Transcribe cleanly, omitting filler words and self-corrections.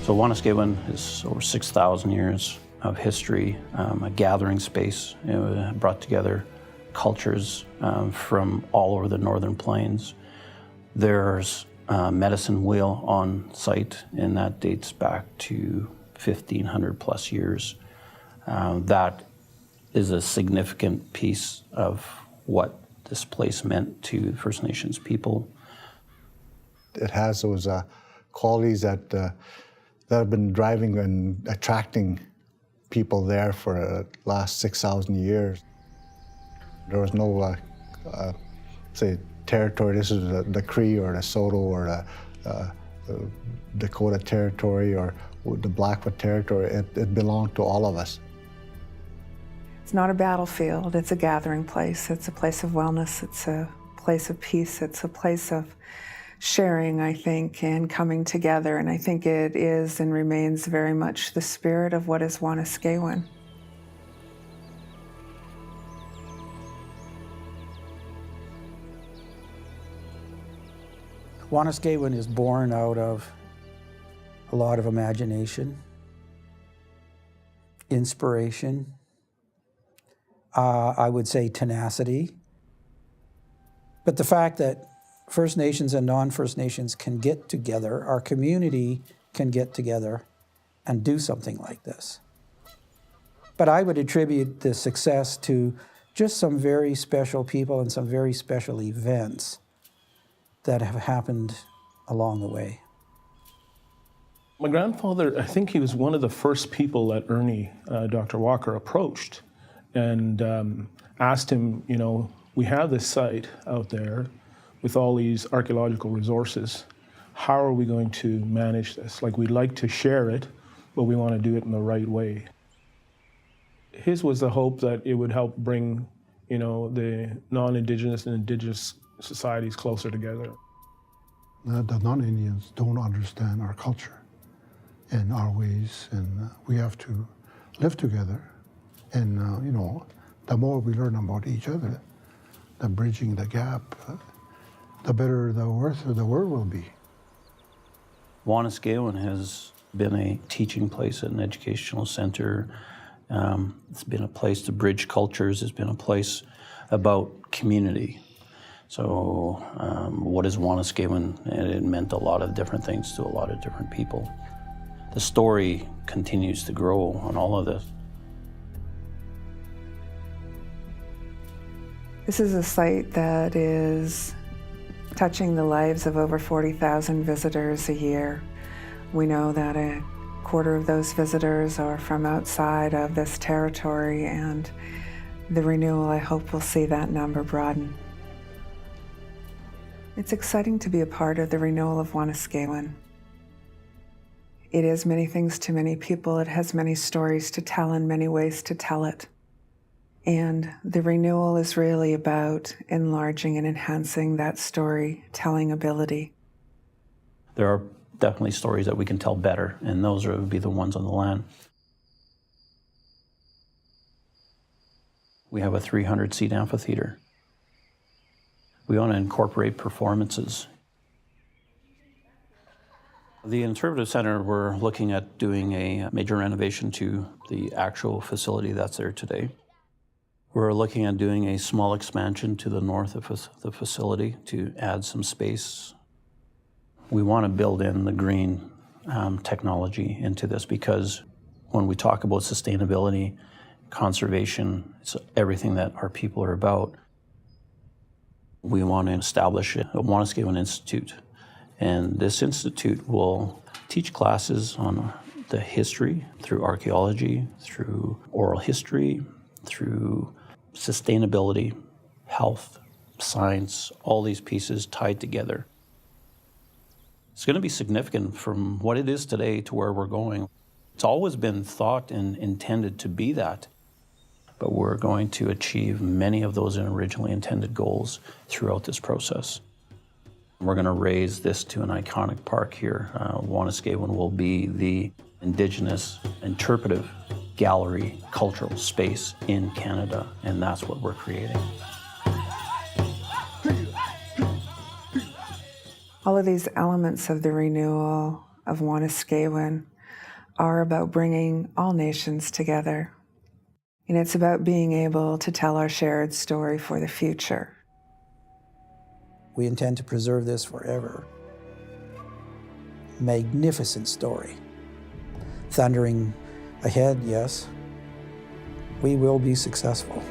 So Wanuskewin is over 6,000 years of history, a gathering space. It brought together cultures from all over the northern plains. There's a medicine wheel on site, and that dates back to 1,500 plus years. That is a significant piece of what this place meant to First Nations people. It has those qualities that have been driving and attracting people there for the last 6,000 years. There was no, say, territory. This is the Cree or the Saulteaux or the Dakota territory or the Blackfoot territory. It belonged to all of us. It's not a battlefield, it's a gathering place. It's a place of wellness, it's a place of peace, it's a place of sharing, I think, and coming together. And I think it is and remains very much the spirit of what is Wanuskewin. Wanuskewin is born out of a lot of imagination, inspiration, I would say tenacity. But the fact that First Nations and non-First Nations can get together, our community can get together and do something like this. But I would attribute the success to just some very special people and some very special events that have happened along the way. My grandfather, I think he was one of the first people that Ernie, Dr. Walker, approached and asked him, you know, we have this site out there with all these archaeological resources. How are we going to manage this? Like, we'd like to share it, but we want to do it in the right way. His was the hope that it would help bring, you know, the non-Indigenous and Indigenous societies closer together. The non-Indians don't understand our culture and our ways, and we have to live together. And, you know, the more we learn about each other, the bridging the gap, the better the worth of the world will be. Wanuskewin has been a teaching place, an educational center. It's been a place to bridge cultures. It's been a place about community. So what is Wanuskewin? It meant a lot of different things to a lot of different people. The story continues to grow on all of this. This is a site that is touching the lives of over 40,000 visitors a year. We know that a quarter of those visitors are from outside of this territory, and the renewal, I hope, will see that number broaden. It's exciting to be a part of the renewal of Wanuskewin. It is many things to many people. It has many stories to tell and many ways to tell it. And the renewal is really about enlarging and enhancing that storytelling ability. There are definitely stories that we can tell better, and those would be the ones on the land. We have a 300-seat amphitheater. We want to incorporate performances. The Interpretive Center, we're looking at doing a major renovation to the actual facility that's there today. We're looking at doing a small expansion to the north of the facility to add some space. We want to build in the green technology into this, because when we talk about sustainability, conservation, it's everything that our people are about. We want to establish a Wanuskewin Institute, and this institute will teach classes on the history through archaeology, through oral history, through sustainability, health, science, all these pieces tied together. It's going to be significant from what it is today to where we're going. It's always been thought and intended to be that, but we're going to achieve many of those originally intended goals throughout this process. We're going to raise this to an iconic park here. Wanuskewin will be the Indigenous interpretive gallery cultural space in Canada, and that's what we're creating. All of these elements of the renewal of Wanuskewin are about bringing all nations together. And it's about being able to tell our shared story for the future. We intend to preserve this forever. Magnificent story. Thundering ahead, yes. We will be successful.